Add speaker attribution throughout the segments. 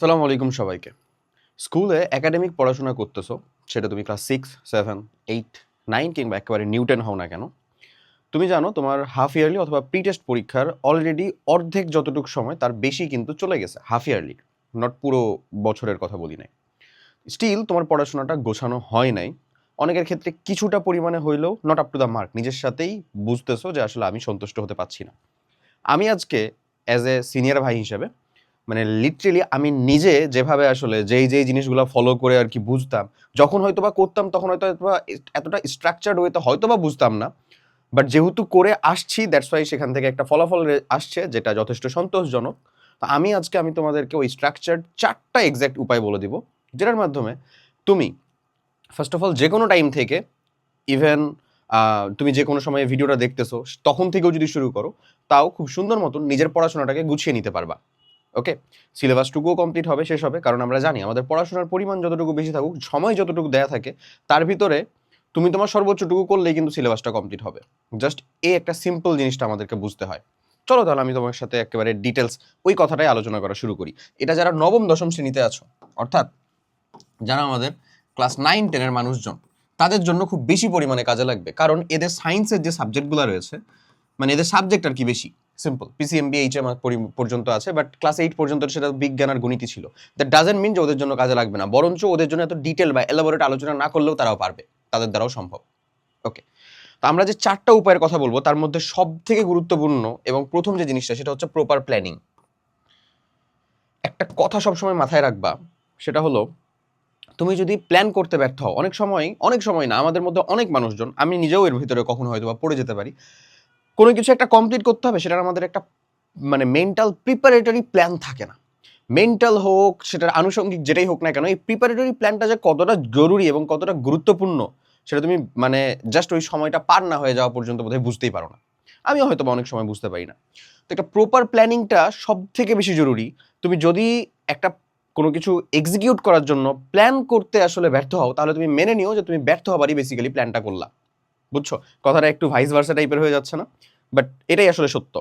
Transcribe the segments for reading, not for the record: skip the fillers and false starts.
Speaker 1: আসসালামু আলাইকুম সবাইকে। স্কুলে একাডেমিক পড়াশোনা করতেছো, সেটা তুমি ক্লাস 6, 7, 8, 9 কিংবা একেবারে নিউটেন হও না কেন, তুমি জানো তোমার হাফ ইয়ারলি অথবা প্রি টেস্ট পরীক্ষার অলরেডি অর্ধেক যতটুকু সময় তার বেশি কিন্তু চলে গেছে হাফ ইয়ারলি, নট পুরো বছরের কথা বলি নাই। স্টিল তোমার পড়াশোনাটা গোছানো হয় নাই। অনেকের ক্ষেত্রে কিছুটা পরিমাণে হইলেও not up to the mark, নিজের সাথেই বুঝতেছো যে আসলে আমি সন্তুষ্ট হতে পারছি না। আমি আজকে অ্যাজ এ সিনিয়র ভাই হিসেবে মানে লিটারেলি আমি নিজে যেভাবে আসলে যেই জিনিসগুলো ফলো করে আর কি বুঝতাম, যখন হয়তোবা করতাম তখন হয়তোবা এতটা স্ট্রাকচার্ড ওয়েতে হয়তোবা বুঝতাম না, বাট যেহেতু করে আসছি দ্যাটস ওয়াই সেখান থেকে একটা ফলাফল আসছে যেটা যথেষ্ট সন্তোষজনক। তো আমি তোমাদেরকে ওই স্ট্রাকচার্ড 4টা এক্স্যাক্ট উপায় বলে দিব, যেটার মাধ্যমে তুমি ফার্স্ট অফ অল যে কোনো টাইম থেকে, ইভেন তুমি যে কোনো সময়ে ভিডিওটা দেখতেছো তখন থেকেও যদি শুরু করো, তাও খুব সুন্দর মতন নিজের পড়াশোনাটাকে গুছিয়ে নিতে পারবা। ওকে, সিলেবাসটুকুও কমপ্লিট হবে, শেষ হবে, কারণ আমরা জানি আমাদের পড়াশোনার পরিমাণ যতটুকু বেশি থাকুক, সময় যতটুকু দেয়া থাকে, তার ভিতরে তুমি তোমার সর্বোচ্চটুকু করলেই কিন্তু সিলেবাসটা কমপ্লিট হবে। জাস্ট এই একটা সিম্পল জিনিসটা আমাদেরকে বুঝতে হয়। চলো তাহলে আমি তোমার সাথে একেবারে ডিটেলস ওই কথাটাই আলোচনা করা শুরু করি। এটা যারা নবম দশম শ্রেণীতে আছো, অর্থাৎ যারা আমাদের ক্লাস 9-10 মানুষজন, তাদের জন্য খুব বেশি পরিমাণে কাজে লাগবে, কারণ এদের সায়েন্সের যে সাবজেক্টগুলো রয়েছে, মানে এদের সাবজেক্ট আর কি বেশি সিম্পল, পিসিএমবি এইচএম পর্যন্ত আছে, বাট ক্লাস 8 পর্যন্ত সেটা বিজ্ঞান আর গণিতই ছিল। দ্যাট ডাজেন্ট মিন যে ওদের জন্য কাজে লাগবে না, বরঞ্চ ওদের জন্য এত ডিটেল বা এলাবোরেট আলোচনা না করলেও তারাও পারবে, তাদের দ্বারাও সম্ভব। ওকে, তো আমরা যে 4টা উপায়ের কথা বলবো তার মধ্যে সব থেকে গুরুত্বপূর্ণ এবং প্রথম যে জিনিসটা সেটা হচ্ছে প্রপার প্ল্যানিং। একটা কথা সবসময় মাথায় রাখবা, সেটা হলো তুমি যদি প্ল্যান করতে ব্যর্থ হও, অনেক সময় না, আমাদের মধ্যে অনেক মানুষজন, আমি নিজেও এর ভিতরে কখনো হয়তো বা পড়ে যেতে পারি, কোনো কিছু একটা কমপ্লিট করতে হবে, সেটার আমাদের একটা মানে মেন্টাল প্রিপারেটরি প্ল্যান থাকে না। মেন্টাল হোক, সেটার আনুষঙ্গিক যেটাই হোক না কেন, এই প্রিপারেটরি প্ল্যানটা যে কতটা জরুরি এবং কতটা গুরুত্বপূর্ণ, সেটা তুমি মানে জাস্ট ওই সময়টা পার না হয়ে যাওয়া পর্যন্ত বোধহয় বুঝতেই পারো না। আমিও হয়তো বা অনেক সময় বুঝতে পারি না। তো একটা প্রপার প্ল্যানিংটা সব থেকে বেশি জরুরি। তুমি যদি একটা কোনো কিছু এক্সিকিউট করার জন্য প্ল্যান করতে আসলে ব্যর্থ হও, তাহলে তুমি মেনে নিও যে তুমি ব্যর্থ হবারই বেসিক্যালি প্ল্যানটা করলা। বুঝছো? কথাটা একটু ভাইস ভার্সা টাইপের হয়ে যাচ্ছে না? বাট এটাই আসলে সত্য।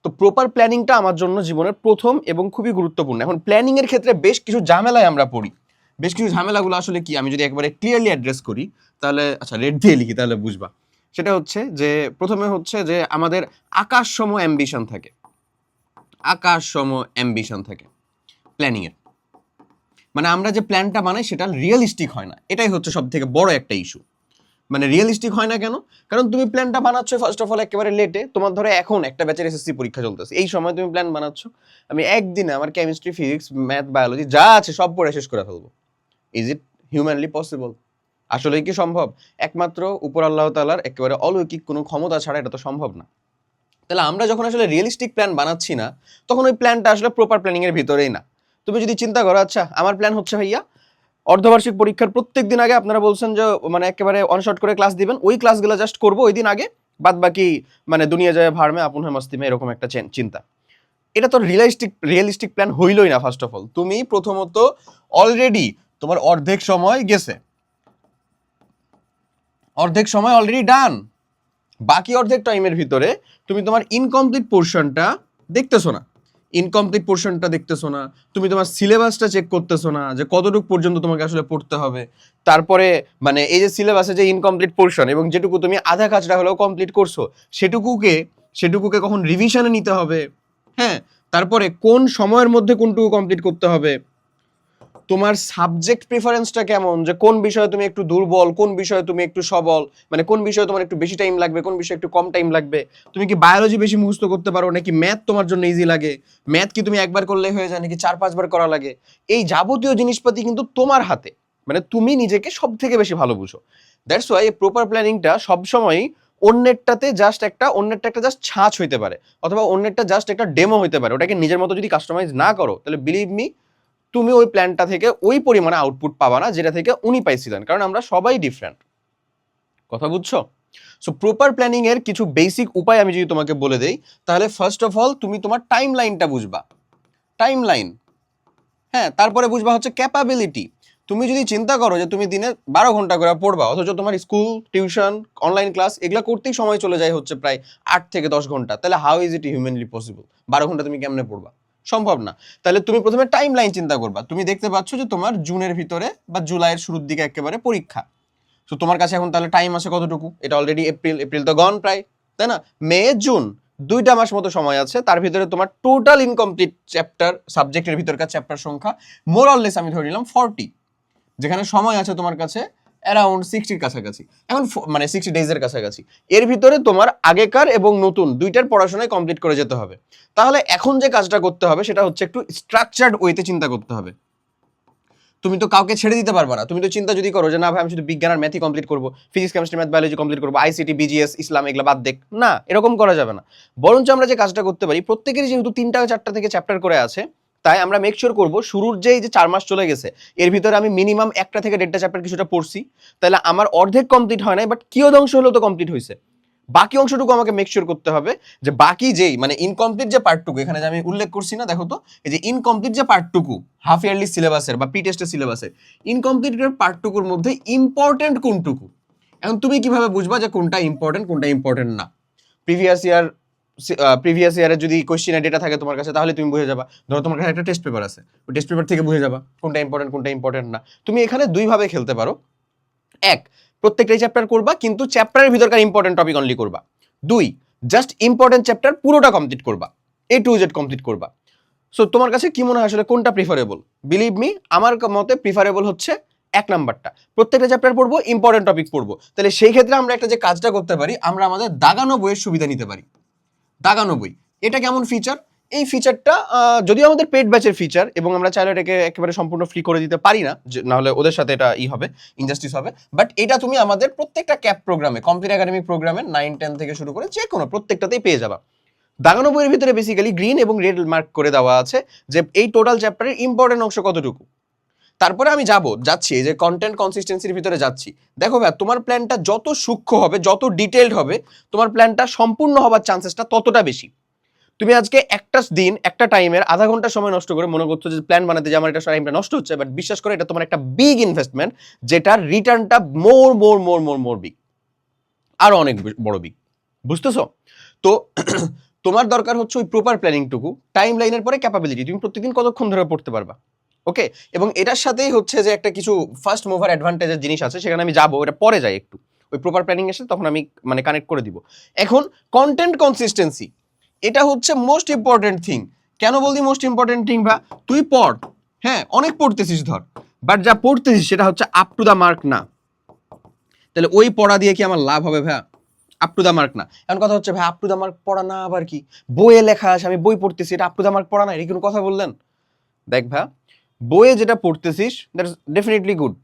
Speaker 1: তো প্রপার প্ল্যানিংটা আমার জন্য জীবনের প্রথম এবং খুবই গুরুত্বপূর্ণ। এখন প্ল্যানিং এর ক্ষেত্রে বেশ কিছু ঝামেলায় আমরা পড়ি। বেশ কিছু ঝামেলাগুলো আসলে কি, আমি যদি একবারে ক্লিয়ারলি অ্যাড্রেস করি, তাহলে আচ্ছা রেড দিয়ে লিখি তাহলে বুঝবা। সেটা হচ্ছে যে প্রথমে হচ্ছে যে আমাদের আকাশসম অ্যাম্বিশন থাকে। আকাশসম অ্যাম্বিশন থাকে প্ল্যানিং এর। মানে আমরা যে প্ল্যানটা বানাই সেটা রিয়েলিস্টিক হয় না। এটাই হচ্ছে সবথেকে বড় একটা ইস্যু। মানে রিয়েলিস্টিক হয় না কেন? কারণ তুমি প্ল্যানটা বানাচ্ছ ফার্স্ট অফ অল একেবারে লেটে। তোমার ধরো এখন একটা ব্যাচের এসএসসি পরীক্ষা চলতেছে, এই সময় তুমি প্ল্যান বানাচ্ছ আমি একদিনে আমার কেমিস্ট্রি, ফিজিক্স, ম্যাথ, বায়োলজি যা আছে সব পড়ে শেষ করে ফেলবো। Is it humanly possible? আসলে কি সম্ভব? একমাত্র উপর আল্লাহ তাআলার একেবারে অলৌকিক কোনো ক্ষমতা ছাড়া এটা তো সম্ভব না। তাহলে আমরা যখন আসলে রিয়েলিস্টিক প্ল্যান বানাচ্ছি না, তখন ওই প্ল্যানটা আসলে প্রপার প্ল্যানিং এর ভিতরেই না। তুমি যদি চিন্তা করো, আচ্ছা আমার প্ল্যান হচ্ছে ভাইয়া অর্ধবার্ষিক পরীক্ষার প্রত্যেক দিন আগে আপনারা বলছেন যে মানে একেবারে অনশর্ট করে ক্লাস দিবেন, ওই ক্লাসগুলো জাস্ট করবো ওই দিন আগে, বাদ বাকি মানে দুনিয়া যায় ভাড় মে আপন হয় মস্তি মে, এরকম একটা চিন্তা। এটা তো রিয়েলিস্টিক প্ল্যান হইলই না। ফার্স্ট অফ অল তুমি প্রথমত অলরেডি তোমার অর্ধেক সময় অলরেডি ডান। বাকি অর্ধেক টাইমের ভিতরে তুমি তোমার ইনকমপ্লিট পোর্শনটা দেখতেছো না। তুমি তোমার সিলেবাসটা চেক করতেছো না যে কতটুকু পর্যন্ত তোমাকে আসলে পড়তে হবে। তারপরে মানে এই যে সিলেবাসে যে ইনকমপ্লিট পোর্শন এবং যেটুকু তুমি আধা কাজটা হলেও কমপ্লিট করছো, সেটুকুকে কখন রিভিশনে নিতে হবে, হ্যাঁ, তারপরে কোন সময়ের মধ্যে কোনটুকু কমপ্লিট করতে হবে, তোমার সাবজেক্ট প্রেফারেন্সটা কেমন, যে কোন বিষয়ে তুমি একটু দুর্বল, কোন বিষয়ে তুমি একটু সবল, মানে কোন বিষয়ে তোমার একটু বেশি টাইম লাগবে, কোন বিষয়ে একটু কম টাইম লাগবে, তুমি কি বায়োলজি বেশি মুখস্থ করতে পারো নাকি ম্যাথ তোমার জন্য ইজি লাগে, ম্যাথ কি তুমি একবার করলেই হয়ে যায় নাকি 4-5 বার করা লাগে। এই যাবতীয় জিনিসপাতি কিন্তু তোমার হাতে, মানে তুমি নিজেকে সব থেকে বেশি ভালো বুঝো। দ্যাটস ওয়াই এই প্রপার প্ল্যানিংটা সবসময় অন্যেরটা একটা জাস্ট ছাঁচ হইতে পারে, অথবা অন্যেরটা জাস্ট একটা ডেমো হইতে পারে। ওটাকে নিজের মতো যদি কাস্টমাইজ না করো, তাহলে বিলিভ মি তুমি ওই প্ল্যানটা থেকে ওই পরিমাণে আউটপুট পাবা না যেটা থেকে উনি পাইছিলেন, কারণ আমরা সবাই ডিফারেন্ট। কথা বুঝছো? সো প্রপার প্ল্যানিং এর কিছু বেসিক উপায় আমি যদি তোমাকে বলে দেই, তাহলে ফার্স্ট অফ অল তুমি তোমার টাইম লাইনটা বুঝবা। টাইম লাইন, হ্যাঁ, তারপরে বুঝবা হচ্ছে ক্যাপাবিলিটি। তুমি যদি চিন্তা করো যে তুমি দিনে 12 ঘন্টা করে পড়বা, অথচ তোমার স্কুল, টিউশন, অনলাইন ক্লাস এগুলো করতেই সময় চলে যায় হচ্ছে প্রায় 8 থেকে 10 ঘন্টা, তাহলে how is it humanly possible? 12 ঘন্টা তুমি কেমনে পড়বা? সম্ভব না। তাহলে তুমি প্রথমে টাইম লাইন চিন্তা করবা। তুমি দেখতে পাচ্ছ যে তোমার জুনের ভিতরে বা জুলাইয়ের শুরুর দিকে একেবারে পরীক্ষা। তো তোমার কাছে এখন তাহলে টাইম আছে কতটুকু? এটা অলরেডি এপ্রিল তো গন প্রায়, তাই না? মে জুন 2টা মাস মতো সময় আছে। তার ভিতরে তোমার টোটাল ইনকমপ্লিট চ্যাপ্টার সাবজেক্টের ভিতরকার চ্যাপ্টার সংখ্যা মোর অর লেস আমি ধরে নিলাম 40, যেখানে সময় আছে তোমার কাছে অ্যারাউন্ড 60-র কাছাকাছি। এখন মানে 60 ডেজের কাছাকাছি। এর ভিতরে তোমার আগেকার এবং নতুন দুইটার পড়াশোনায় কমপ্লিট করে যেতে হবে। তাহলে এখন যে কাজটা করতে হবে সেটা হচ্ছে একটু স্ট্রাকচার্ড ওয়েতে চিন্তা করতে হবে। তুমি তো কাউকে ছেড়ে দিতে পারবে না। তুমি তো চিন্তা যদি করো যে না ভাই আমি শুধু বিজ্ঞান আর ম্যাথই কমপ্লিট করবো, physics chemistry math biology complete করবো, আইসিটি বিজিএস ইসলাম এগুলো বাদ দেখ, না, এরকম করা যাবে না। বরঞ্চ আমরা যে কাজটা করতে পারি, প্রত্যেকেরই যেহেতু 3টা 4টা থেকে চ্যাপ্টার করে আছে, তাই আমরা মেক শিওর করবো শুরুর যে 4 মাস চলে গেছে এর ভিতরে আমি মিনিমাম 1টা থেকে 1.5টা চ্যাপ্টার কিছুটা পড়ছি। তাহলে আমার অর্ধেক কমপ্লিট হয় নাই, বাট কিয়দাংশ হলেও তো কমপ্লিট হয়েছে। বাকি অংশটুকু আমাকে মেক শিওর করতে হবে যে বাকি যেই মানে ইনকমপ্লিট যে পার্টটুকু এখানে যে আমি উল্লেখ করছি না, দেখো তো এই যে ইনকমপ্লিট যে পার্টটুকু হাফ ইয়ারলি সিলেবাসের বা প্রি টেস্টের সিলেবাসের ইনকমপ্লিট পার্টটুকুর মধ্যে ইম্পর্টেন্ট কোনটুকু। এখন তুমি কিভাবে বুঝবা যে কোনটা ইম্পর্টেন্ট না? প্রিভিয়াস ইয়ারের যদি কোশ্চেনের ডেটা থাকে তোমার কাছে তাহলে তুমি বুঝে যাবা। ধরো তোমার কাছে একটা টেস্ট পেপার আছে, ওই টেস্ট পেপার থেকে বুঝে যাবা কোনটা ইম্পর্টেন্ট না। তুমি এখানে দুইভাবে খেলতে পারো। এক, প্রত্যেকটাই চ্যাপ্টার করবা কিন্তু চ্যাপ্টারের ভিতরকার ইম্পর্টেন্ট টপিক অনলি করবা। 2, জাস্ট ইম্পর্টেন্ট চ্যাপ্টার পুরোটা কমপ্লিট করবা, A to Z কমপ্লিট করবা। সো তোমার কাছে কি মনে হয় আসলে কোনটা প্রিফারেবল? বিলিভ মি, আমার মতে প্রিফারেবল হচ্ছে 1 নাম্বারটা। প্রত্যেকটা চ্যাপ্টার পড়বো, ইম্পর্টেন্ট টপিক পড়বো। তাহলে সেই ক্ষেত্রে আমরা একটা যে কাজটা করতে পারি, আমরা আমাদের দাগানো বইয়ের সুবিধা নিতে পারি। দাগানো বই, এটা কেমন ফিচার? এই ফিচারটা যদিও আমাদের পেড ব্যাচের ফিচার এবং আমরা চাইলে এটাকে একেবারে সম্পূর্ণ ফ্রি করে দিতে পারি না, নাহলে ওদের সাথে এটা হবে, ইনজাস্টিস হবে। বাট এটা তুমি আমাদের প্রত্যেকটা ক্যাপ প্রোগ্রামে, কমপ্লিট একাডেমিক প্রোগ্রামে 9-10 থেকে শুরু করে যে কোনো প্রত্যেকটাতেই পেয়ে যাবা। দাগানো বইয়ের ভিতরে বেসিক্যালি গ্রিন এবং রেড মার্ক করে দেওয়া আছে যে এই টোটাল চ্যাপ্টারের ইম্পর্টেন্ট অংশ কতটুকু। তারপরে আমি যাচ্ছি এই যে কন্টেন্ট কনসিস্টেন্সির ভিতরে যাচ্ছি। দেখো ভাই, তোমার প্ল্যানটা যত সূক্ষ্ম হবে, যত ডিটেইলড হবে, তোমার প্ল্যানটা সম্পূর্ণ হওয়ার চান্সেসটা ততটা বেশি। তুমি আজকে একটা দিন একটা টাইমের আধা ঘন্টা সময় নষ্ট করে মনে করছো যে প্ল্যান বানাতে যে আমার এটা টাইমটা নষ্ট হচ্ছে, বাট বিশ্বাস করে এটা তোমার একটা বিগ ইনভেস্টমেন্ট, যেটার রিটার্নটা মোর বিগ, আরো অনেক বড় বিগ। বুঝতেছো? তো তোমার দরকার হচ্ছে ওই প্রপার প্ল্যানিংটুকু, টাইম লাইনের পরে ক্যাপাবিলিটি, তুমি প্রত্যেকদিন কতক্ষণ ধরে পড়তে পারবা। ওকে, এবং এটার সাথেই হচ্ছে যে একটা কিছু ফার্স্ট মুভার অ্যাডভান্টেজের জিনিস আছে, সেখানে আমি যাবো, এটা পরে যাই একটু, ওই প্রপার প্ল্যানিং এসে তখন আমি মানে কানেক্ট করে দিব। এখন কন্টেন্ট কনসিস্টেন্সি, এটা হচ্ছে মোস্ট ইম্পর্টেন্ট থিং। কেন বলছি মোস্ট ইম্পর্টেন্ট থিং? বা তুই পড়, হ্যাঁ অনেক পড়তেছিস ধর, বাট যা পড়তেছিস সেটা হচ্ছে আপ টু দ্য মার্ক না। তাহলে ওই পড়া দিয়ে কি আমার লাভ হবে ভাইয়া? আপ টু দ্য মার্ক না। এখন কথা হচ্ছে ভাই আপ টু দ্য মার্ক পড়া না আবার কি? বইয়ে লেখা আছে, আমি বই পড়তেছি, এটা আপ টু দ্য মার্ক পড়া না, এটা কোনো কথা বললেন? দেখ ভাইয়া, বইয়ে যেটা পড়তেছিস দ্যাটস ডেফিনেটলি গুড।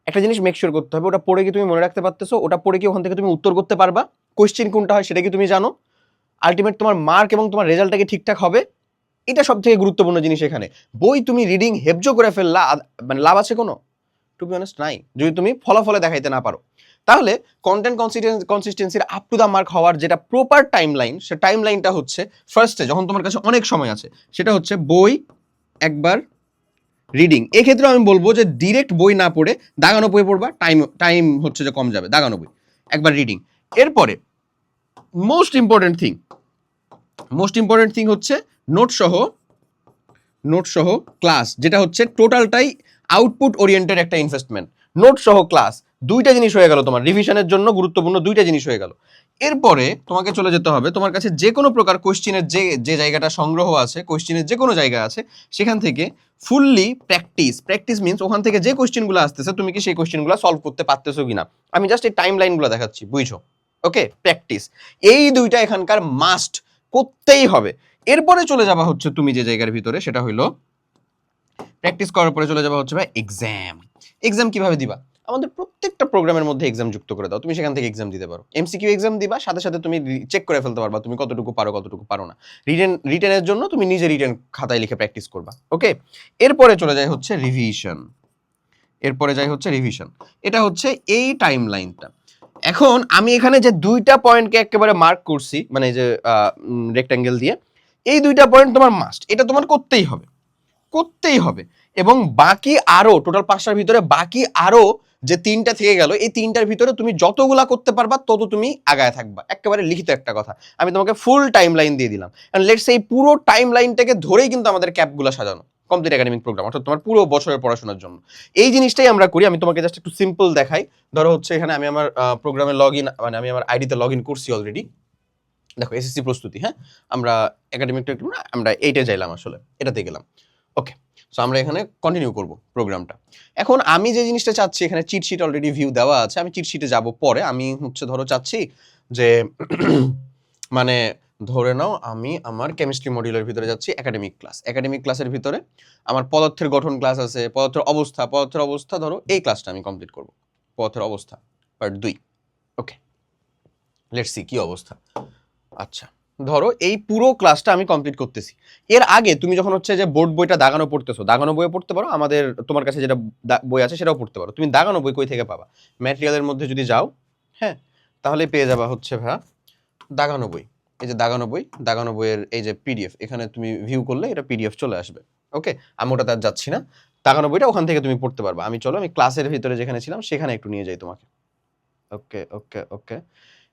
Speaker 1: একটা জিনিস মেক শিওর করতে হবে, ওটা পড়ে কি তুমি মনে রাখতে পারতেছো? ওটা পড়ে কি ওখান থেকে তুমি উত্তর করতে পারবা? কোশ্চেন কোনটা হয় সেটা কি তুমি জানো? আলটিমেট তোমার মার্ক এবং তোমার রেজাল্টটা কি ঠিকঠাক হবে? এটা সব থেকে গুরুত্বপূর্ণ জিনিস এখানে। বই তুমি রিডিং হেফজ করে ফেললা, মানে লাভ আছে কোনো? টু বি অনেস্ট নাই, যদি তুমি ফলাফলে দেখাইতে না পারো। তাহলে কন্টেন্ট কনসিস্টেন্সির আপ টু দ্য মার্ক হওয়ার যেটা প্রপার টাইম লাইন, সে টাইম লাইনটা হচ্ছে ফার্স্টে যখন তোমার কাছে অনেক সময় আছে, সেটা হচ্ছে বই একবার, রিডিং। এক্ষেত্রে আমি বলবো যে ডিরেক্ট বই না পড়ে দাগানো বই পড়বা, টাইম হচ্ছে যে কম যাবে, দাগানো বই একবার রিডিং। এরপরে মোস্ট ইম্পর্টেন্ট থিং হচ্ছে নোট সহ ক্লাস, যেটা হচ্ছে টোটালটাই আউটপুট ওরিয়েন্টেড একটা ইনভেস্টমেন্ট। নোট সহ ক্লাস, দুইটা জিনিস হয়ে গেল তোমার রিভিশনের জন্য গুরুত্বপূর্ণ, দুইটা জিনিস হয়ে গেল। এরপরে তোমাকে চলে যেতে হবে তোমার কাছে যে কোনো প্রকার কোশ্চেনের যে জায়গাটা সংগ্রহ আছে, কোশ্চেনের যে কোনো জায়গা আছে, সেখান থেকে ফুললি প্র্যাকটিস মিনস ওখান থেকে যে কোশ্চেনগুলো আসতেছে তুমি কি সেই কোশ্চেনগুলো সলভ করতে পারতেছো কিনা। আমি জাস্ট এই টাইম লাইনগুলো দেখাচ্ছি, বুঝছো? ওকে, প্র্যাকটিস, এই দুইটা এখানকার মাস্ট করতেই হবে। এরপরে চলে যাবা হচ্ছে তুমি যে জায়গার ভিতরে, সেটা হইলো প্র্যাকটিস করার পরে চলে যাবা হচ্ছে ভাই এক্সাম কিভাবে দিবা? আমাদের প্রত্যেকটা প্রোগ্রামের মধ্যে এক্সাম যুক্ত করে দাও, তুমি সেখান থেকে এক্সাম দিতে পারো। এমসিকিউ এক্সাম দিবা, সাথে সাথে তুমি চেক করে ফেলতে পারবা তুমি কতটুকু পারো না। রিটেনের জন্য তুমি নিজে রিটেন খাতায় লিখে প্র্যাকটিস করবা। ওকে, এরপরে চলে যায় হচ্ছে রিভিশন। এটা হচ্ছে এই টাইম লাইনটা। এখন আমি এখানে যে দুইটা পয়েন্টকে একেবারে মার্ক করছি, মানে যে রেক্ট্যাঙ্গেল দিয়ে, এই দুইটা পয়েন্ট তোমার মাস্ট, এটা তোমার করতেই হবে। এবং বাকি আরো টোটাল 5টার ভিতরে বাকি আরো যে 3টা থেকে গেল, এই 3টার ভিতরে তুমি যতগুলা করতে পারবা তত তুমি আগায় থাকবা। একেবারে লিখিত একটা কথা, আমি তোমাকে ফুল টাইম লাইন দিয়ে দিলাম। এন্ড লেটস সে এই পুরো টাইম লাইনটাকে ধরেই কিন্তু আমাদের ক্যাপগুলো সাজানো কমপ্লিট একাডেমিক প্রোগ্রাম, অর্থাৎ তোমার পুরো বছরের পড়াশোনার জন্য। এই জিনিসটাই আমরা করি। আমি তোমাকে জাস্ট একটু সিম্পল দেখাই। ধরো হচ্ছে এখানে আমি আমার প্রোগ্রামে মানে আমি আমার আইডিতে লগ ইন করছি অলরেডি। দেখো এসএসসি প্রস্তুতি, হ্যাঁ আমরা একাডেমিকটা একটু না, আমরা এইটা যাইলাম, আসলে এটাতে গেলাম। ওকে, সো আমরা এখানে কন্টিনিউ করব প্রোগ্রামটা। এখন আমি যে জিনিসটা চাচ্ছি, এখানে চিট শিট অলরেডি ভিউ দেওয়া আছে, আমি চিট শিটে যাব পরে। আমি হচ্ছে ধরো চাচ্ছি যে মানে ধরে নাও আমি আমার কেমিস্ট্রি মডিউলের ভিতরে যাচ্ছি একাডেমিক ক্লাস। একাডেমিক ক্লাসের ভিতরে আমার পদার্থের গঠন ক্লাস আছে, পদার্থের অবস্থা ধরো এই ক্লাসটা আমি কমপ্লিট করব, পদার্থের অবস্থা পার্ট 2। ওকে, লেটস সি কি অবস্থা। আচ্ছা, ধরো এই পুরো ক্লাসটা আমি কমপ্লিট করতেছি। এর আগে তুমি যখন হচ্ছে যে বোর্ড বইটা দাগানো পড়তেছো, দাগানো বইও পড়তে পারো, আমাদের তোমার কাছে যেটা বই আছে সেটাও পড়তে পারো। তুমি দাগানো বই কই থেকে পাবা? ম্যাটেরিয়ালের মধ্যে যদি যাও, হ্যাঁ, তাহলে পেয়ে যাবা হচ্ছে ভাইয়া দাগানো বই। এই যে দাগানো বইয়ের এই যে পিডিএফ, এখানে তুমি ভিউ করলে এটা পিডিএফ চলে আসবে। ওকে, আমি ওটাতে আর যাচ্ছি না, দাগানো বইটা ওখান থেকে তুমি পড়তে পারবা। আমি ক্লাসের ভিতরে যেখানে ছিলাম সেখানে একটু নিয়ে যাই তোমাকে। ওকে ওকে ওকে,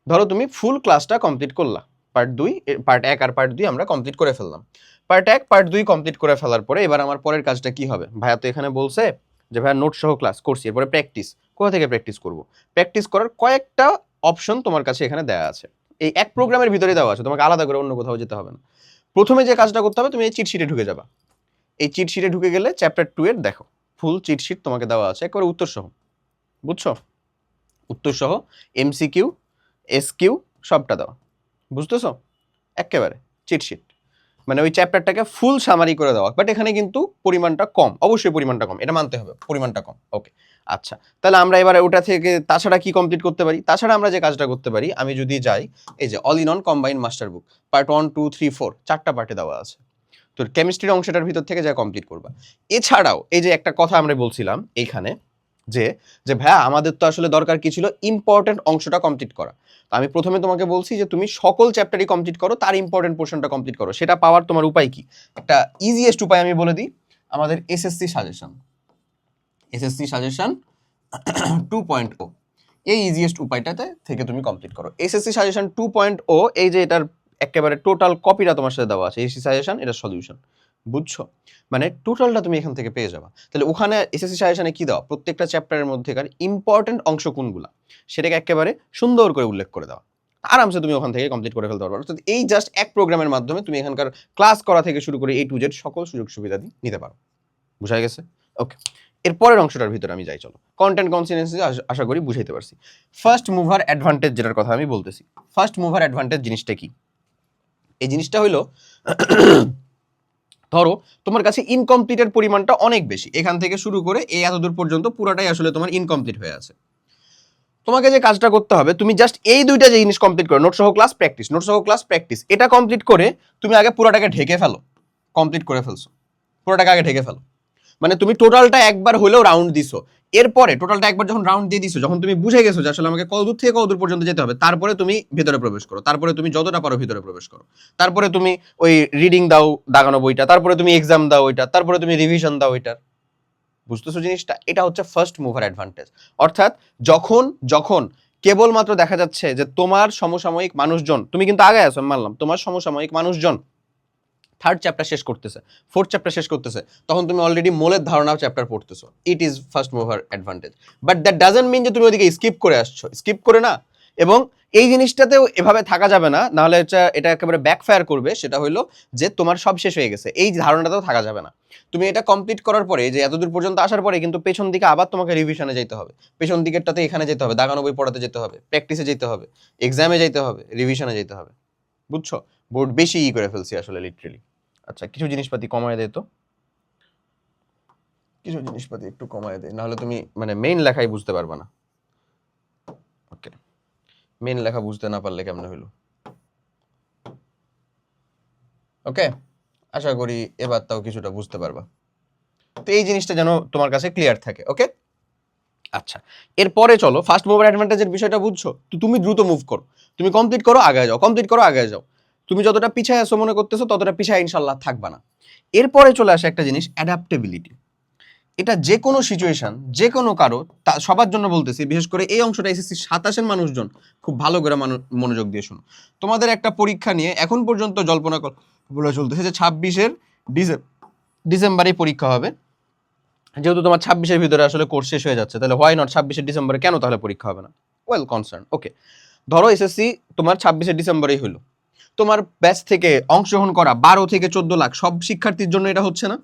Speaker 1: ধরো তুমি ফুল ক্লাসটা কমপ্লিট করলা, পার্ট 1 আর পার্ট 2 আমরা কমপ্লিট করে ফেললাম। পার্ট 1 পার্ট 2 কমপ্লিট করে ফেলার পরে এবার আমার পরের কাজটা কি হবে? ভাইয়া তো এখানে বলছে যে ভাইয়া নোট সহ ক্লাস করছি, এরপরে প্র্যাকটিস। কোথা থেকে প্র্যাকটিস করব? প্র্যাকটিস করার কয়েকটা অপশন তোমার কাছে এখানে দেওয়া আছে, এই এক প্রোগ্রামের ভিতরে দেওয়া আছে, তোমাকে আলাদা করে অন্য কোথাও যেতে হবে না। প্রথমে যে কাজটা করতে হবে, তুমি এই চিট শিটে ঢুকে যাবা। এই চিট শিটে ঢুকে গেলে চ্যাপ্টার 2 এর দেখো ফুল চিট শিট তোমাকে দেওয়া আছে, একেবারে উত্তর সহ, বুঝছো? উত্তর সহ এমসিকিউ, এসকিউ সবটা দেওয়া, বুঝতেছো? একেবারে চিটশিট, মানে ওই চ্যাপ্টারটাকে ফুল সামারি করে দেওয়া। বাট এখানে কিন্তু পরিমাণটা কম, অবশ্যই পরিমাণটা কম, এটা মানতে হবে, পরিমাণটা কম। ওকে, আচ্ছা, তাহলে আমরা এবারে ওটা থেকে তাছাড়া কি কমপ্লিট করতে পারি? তাছাড়া আমরা যে কাজটা করতে পারি, আমি যদি যাই এই যে all in on combined master book, part 1 2 3 4 চারটা পার্টে দেওয়া আছে। তো কেমিস্ট্রির অংশটার ভিতর থেকে যা কমপ্লিট করবা। এছাড়াও এই যে একটা কথা আমরা বলছিলাম এইখানে, যে যে ভাইয়া আমাদের তো আসলে দরকার কি ছিল, ইম্পর্টেন্ট অংশটা কমপ্লিট করা। তো আমি প্রথমে তোমাকে বলছি যে তুমি সকল চ্যাপ্টারই কমপ্লিট করো, তার ইম্পর্টেন্ট পোর্শনটা কমপ্লিট করো। সেটা পাওয়ার তোমার উপায় কি? একটা ইজিয়েস্ট উপায় আমি বলে দিই, আমাদের এসএসসি সাজেশন 2.0, এই ইজিয়েস্ট উপায়টাতে থেকে তুমি কমপ্লিট করো। এসএসসি সাজেশন 2.0, এই যে এটার একেবারে টোটাল কপিটা তোমার সাথে দেওয়া আছে, এসএসসি সাজেশন, এটা সলিউশন, বুঝছো? মানে টোটালটা তুমি এখান থেকে পেয়ে যাবা। তাহলে ওখানে এসএসসি সাজেশনে কি দাও, প্রত্যেকটা চ্যাপ্টারের মধ্যেকার ইম্পর্টেন্ট অংশ কোনগুলা সেটাকে একেবারে সুন্দর করে উল্লেখ করে দাও। আরামসে তুমি ওখান থেকে কমপ্লিট করে ফেলতে পারবে। অর্থাৎ এই জাস্ট এক প্রোগ্রামের মাধ্যমে তুমি এখানকার ক্লাস করা থেকে শুরু করে A to Z সকল সুযোগ সুবিধা নিতে পারো। বুঝা গেছে? ওকে, এর পরের অংশটার ভিতরে আমি যাই, চলো। কন্টেন্ট কনসিস্টেন্সি আশা করি বুঝাইতে পারছি। ফার্স্ট মুভার অ্যাডভান্টেজ যেটার কথা আমি বলতেছি, ফার্স্ট মুভার অ্যাডভান্টেজ জিনিসটা কি? এই জিনিসটা হইলো ধরো তোমার কাছে ইনকমপ্লিটের পরিমাণটা অনেক বেশি, এখান থেকে শুরু করে এই এতদূর পর্যন্ত পুরোটাই আসলে তোমার ইনকমপ্লিট হয়ে আছে। তোমাকে যে কাজটা করতে হবে, তুমি জাস্ট এই দুইটা যে জিনিস কমপ্লিট করো, নোট সহ ক্লাস প্র্যাকটিস, এটা কমপ্লিট করে তুমি আগে পুরোটাকে ঢেকে ফেলো। কমপ্লিট করে ফেলছো, পুরোটাকে আগে ঢেকে ফেলো। মানে তুমি টোটালটা একবার হলেও রাউন্ড দিছো, এরপরে টোটালটা একবার যখন রাউন্ড দিয়ে দিছো, যখন তুমি বুঝে গেছো যে আসলে আমাকে কতদূর থেকে কতদূর পর্যন্ত যেতে হবে, তারপরে তুমি ভেতরে প্রবেশ করো, তারপরে তুমি যতটা পারো ভিতরে প্রবেশ করো, তারপরে তুমি ওই রিডিং দাও দাগানো বইটা, তারপরে তুমি এক্সাম দাও ওইটা, তারপরে তুমি রিভিশন দাও ওইটার। বুঝতেছো জিনিসটা? এটা হচ্ছে ফার্স্ট মুভার অ্যাডভান্টেজ। অর্থাৎ যখন যখন কেবলমাত্র দেখা যাচ্ছে যে তোমার সমসাময়িক মানুষজন, তুমি কিন্তু আগে আছো মানলাম, তোমার সমসাময়িক মানুষজন থার্ড চ্যাপ্টার শেষ করতেছে, ফোর্থ চ্যাপ্টার শেষ করতেছে, তখন তুমি অলরেডি মোলের ধারণা চ্যাপ্টার পড়তেছো, it is first mover advantage. But that doesn't mean যে তুমি ওদিকে স্কিপ করে আসছো, স্কিপ করে না। এবং এই জিনিসটাতেও এভাবে থাকা যাবে না, নাহলে এটা একেবারে ব্যাকফায়ার করবে। সেটা হলো যে তোমার সব শেষ হয়ে গেছে, এই ধারণাটাও থাকা যাবে না। তুমি এটা কমপ্লিট করার পরে, যে এতদূর পর্যন্ত আসার পরে কিন্তু পেছন দিকে আবার তোমাকে রিভিশনে যেতে হবে, পেছন দিকেরটাতে এখানে যেতে হবে, দাগানো বই পড়াতে যেতে হবে, প্র্যাকটিসে যেতে হবে, এক্সামে যেতে হবে, রিভিশনে যেতে হবে। বুঝছো? বোর্ড বেশি করে ফেলছি আসলে লিটারেলি। আচ্ছা, কিছু জিনিসপাতি কমায় দে তো, কিছু জিনিসপাতি একটু কমায় দে, নাহলে তুমি মানে মেইন লেখাই বুঝতে পারবে না। ওকে, মেইন লেখা বুঝতে না পারলে কেমনে হইলো? ওকে, আশা করি এবার তাও কিছুটা বুঝতে পারবা। তো এই জিনিসটা যেন তোমার কাছে ক্লিয়ার থাকে। ওকে, আচ্ছা, এরপরে চলো, ফার্স্ট মুভার অ্যাডভান্টেজের বিষয়টা বুঝছো তো, তুমি দ্রুত মুভ করো, তুমি কমপ্লিট করো আগায় যাও, কমপ্লিট করো আগায় যাও। তুমি যতটা পিছায় আসো মনে করতেছো, ততটা পিছায় ইনশাল্লাহ থাকবা না। এরপরে চলে আসে একটা জিনিস, অ্যাডাপ্টেবিলিটি। এটা যে কোনো সিচুয়েশন, যে কোনো কারো, সবার জন্য বলতেছি, বিশেষ করে এই অংশটা এসএসসি 27-এর মানুষজন খুব ভালো করে মনোযোগ দিয়ে শোনো। তোমাদের একটা পরীক্ষা নিয়ে এখন পর্যন্ত জল্পনা বলে চলতেছে যে 26-এর ডিসেম্বরে পরীক্ষা হবে। যেহেতু তোমার 26-এর ভিতরে আসলে কোর্স শেষ হয়ে যাচ্ছে, তাহলে হোয়াই নট 26-এর ডিসেম্বরে কেন তাহলে পরীক্ষা হবে না? ওয়েল কনসার্ন, ওকে। ধরো এসএসসি তোমার 26-এর ডিসেম্বরেই হলো, তোমার ব্যাচ থেকে অংশগ্রহণ করা 12 থেকে 14 লাখ সব শিক্ষার্থীর জন্য এটা হচ্ছে না?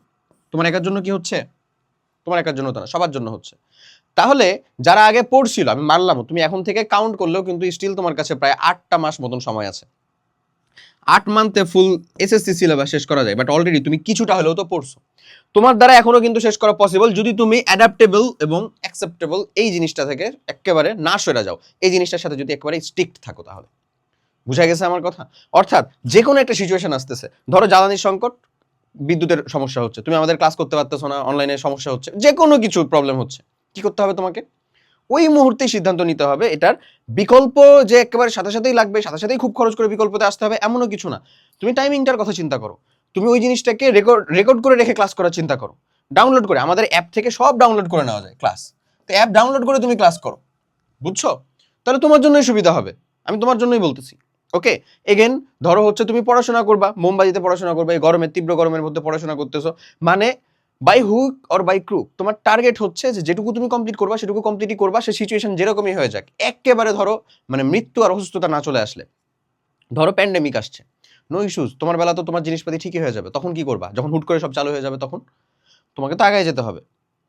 Speaker 1: তোমার একার জন্য কি হচ্ছে? তোমার একার জন্য তো না, সবার জন্য হচ্ছে। তাহলে যারা আগে পড়ছিল, আমি মানলাম তুমি এখন থেকে কাউন্ট করলেও কিন্তু স্টিল তোমার কাছে প্রায় 8টা মাস মতন সময় আছে। 8 মান্থে ফুল এসএসসি সিলেবাস শেষ করা যায়, বাট অলরেডি তুমি কিছুটা হলেও তো পড়ছো। তোমার দ্বারা এখনো কিন্তু শেষ করা পসিবল, যদি তুমি অ্যাডাপ্টেবল এবং অ্যাকসেপ্টেবল এই জিনিসটা থেকে একেবারে না সরে যাও, এই জিনিসটার সাথে যদি একেবারে স্ট্রিক্ট থাকো। তাহলে বুঝা গেছে আমার কথা? অর্থাৎ যে কোনো একটা সিচুয়েশন আসতেছে, ধরো জ্বালানির সংকট, বিদ্যুতের সমস্যা হচ্ছে, তুমি আমাদের ক্লাস করতে পারতেছো না, অনলাইনে সমস্যা হচ্ছে, যে কোনো কিছু প্রবলেম হচ্ছে, কি করতে হবে তোমাকে? ওই মুহূর্তেই সিদ্ধান্ত নিতে হবে। এটার বিকল্প যে একেবারে সাথে সাথেই লাগবে, সাথে সাথেই খুব খরচ করে বিকল্পতে আসতে হবে এমনও কিছু না। তুমি টাইমিংটার কথা চিন্তা করো, তুমি ওই জিনিসটাকে রেকর্ড করে রেখে ক্লাস করার চিন্তা করো, ডাউনলোড করে, আমাদের অ্যাপ থেকে সব ডাউনলোড করে নেওয়া যায় ক্লাস, তো অ্যাপ ডাউনলোড করে তুমি ক্লাস করো, বুঝছো? তাহলে তোমার জন্যই সুবিধা হবে, আমি তোমার জন্যই বলতেছি। ওকে, এগেন ধরো হচ্ছে তুমি পড়াশোনা করবা, মোমবাতিতে পড়াশোনা করবা, এই গরমের তীব্র গরমের মধ্যে পড়াশোনা করতেছো, মানে by hook or by crook তোমার টার্গেট হচ্ছে যে যেটুকু তুমি কমপ্লিট করবা সেটুকু কমপ্লিটই করবা, সে সিচুয়েশন যেরকমই হয়ে যাক। একেবারে ধরো মানে মৃত্যু আর অসুস্থতা না চলে আসলে, ধরো প্যান্ডেমিক আসছে, নো ইস্যুস, তোমার বেলা তো তোমার জিনিসপাতি ঠিকই হয়ে যাবে, তখন কি করবা? যখন হুট করে সব চালু হয়ে যাবে তখন তোমাকে তো আগায় যেতে হবে।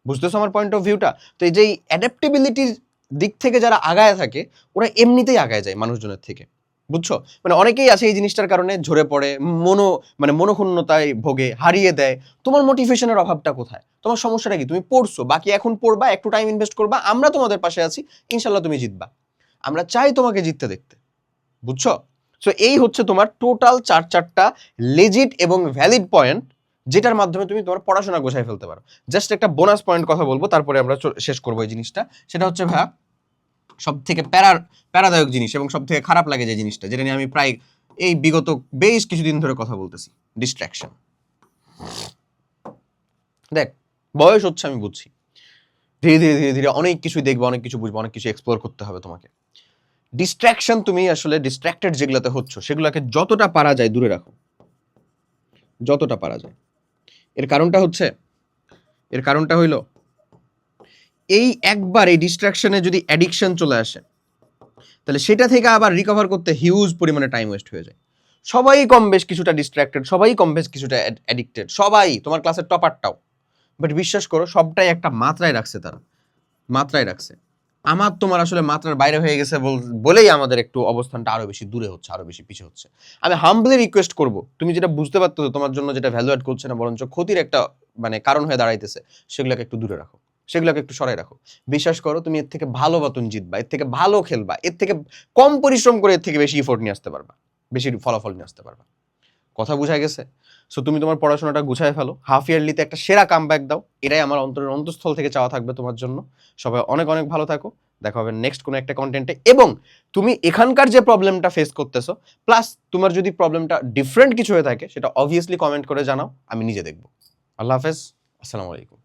Speaker 1: বুঝতেছো আমার পয়েন্ট অফ ভিউটা? তো এই যে অ্যাডাপ্টেবিলিটির দিক থেকে যারা আগায় থাকে, ওরা এমনিতেই আগায় যায় মানুষজনের থেকে, বুঝছো? মানে অনেকেই আছে এই জিনিসটার কারণে ঝরে পড়ে, মনোক্ষুণ্ণতায় ভোগে, হারিয়ে দেয়। তোমার মোটিভেশনের অভাবটা কোথায়? তোমার সমস্যাটা কি? তুমি পড়ছো, বাকি এখন পড়বা, একটু টাইম ইনভেস্ট করবা, আমরা তোমাদের পাশে আছি, ইনশাল্লাহ তুমি জিতবা। আমরা চাই তোমাকে জিততে দেখতে, বুঝছো? সো এই হচ্ছে তোমার টোটাল 4টা লেজিট এবং ভ্যালিড পয়েন্ট, যেটার মাধ্যমে তুমি তোমার পড়াশোনা গোছায় ফেলতে পারো। জাস্ট একটা বোনাস পয়েন্ট কথা বলবো, তারপরে আমরা শেষ করবো এই জিনিসটা। সেটা হচ্ছে ভাইয়া সব থেকে প্যারাদায়ক জিনিস এবং সব থেকে খারাপ লাগে যে জিনিসটা, যেটা নিয়ে আমি প্রায় এই বিগত বেশ কিছুদিন ধরে কথা বলতেছি, ডিস্ট্রাকশন। দেখ, বয়স হচ্ছে আমি বুঝছি, ধীরে ধীরে ধীরে ধীরে অনেক কিছু দেখবো, অনেক কিছু বুঝবো, অনেক কিছু এক্সপ্লোর করতে হবে তোমাকে। ডিস্ট্রাকশন, তুমি আসলে ডিস্ট্রাক্টেড যেগুলোতে হচ্ছে সেগুলোকে যতটা পারা যায় দূরে রাখো, যতটা পারা যায়। এর কারণটা হইল এই একবার এই ডিস্ট্রাকশনে যদি অ্যাডিকশন চলে আসে, তাহলে সেটা থেকে আবার রিকভার করতে হিউজ পরিমাণে টাইম ওয়েস্ট হয়ে যায়। সবাই কম বেশ কিছুটা ডিস্ট্রাক্টেড, সবাই কম বেশ কিছুটা অ্যাডিক্টেড, সবাই, তোমার ক্লাসের টপারটাও। বাট বিশ্বাস করো, সবটাই একটা মাত্রায় রাখছে, তারা মাত্রায় রাখছে। আমার তোমার আসলে মাত্রার বাইরে হয়ে গেছে বলেই আমাদের একটু অবস্থানটা আরো বেশি দূরে হচ্ছে, আরো বেশি পিছিয়ে হচ্ছে। আমি হাম্বলি রিকোয়েস্ট করব, তুমি যেটা বুঝতে পারতেছো তোমার জন্য যেটা ভ্যালু অ্যাড করছে না, বরঞ্চ ক্ষতির একটা কারণ হয়ে দাঁড়াইতেছে, সেগুলোকে একটু দূরে রাখো, সেগুলোকে একটু সরাই রাখো। বিশ্বাস করো, তুমি এর থেকে ভালো বাতন জিতবা, এর থেকে ভালো খেলবা, এর থেকে কম পরিশ্রম করে এর থেকে বেশি এফোর্ট নিয়ে আসতে পারবা, বেশি ফলাফল নিয়ে আসতে পারবা। কথা বুঝা গেছে? সো তুমি তোমার পড়াশোনাটা গুছায় ফেলো, হাফ ইয়ারলিতে একটা সেরা কামব্যাক দাও, এটাই আমার অন্তরের অন্তঃস্থল থেকে চাওয়া থাকবে তোমার জন্য। সবাই অনেক অনেক ভালো থাকো, দেখা হবে নেক্সট কোনো একটা কন্টেন্টে। এবং তুমি এখানকার যে প্রবলেমটা ফেস করতেছো, প্লাস তোমার যদি প্রবলেমটা ডিফারেন্ট কিছু হয়ে থাকে, সেটা অবভিয়াসলি কমেন্ট করে জানাও, আমি নিজে দেখবো। আল্লাহ হাফেজ, আসসালামু আলাইকুম।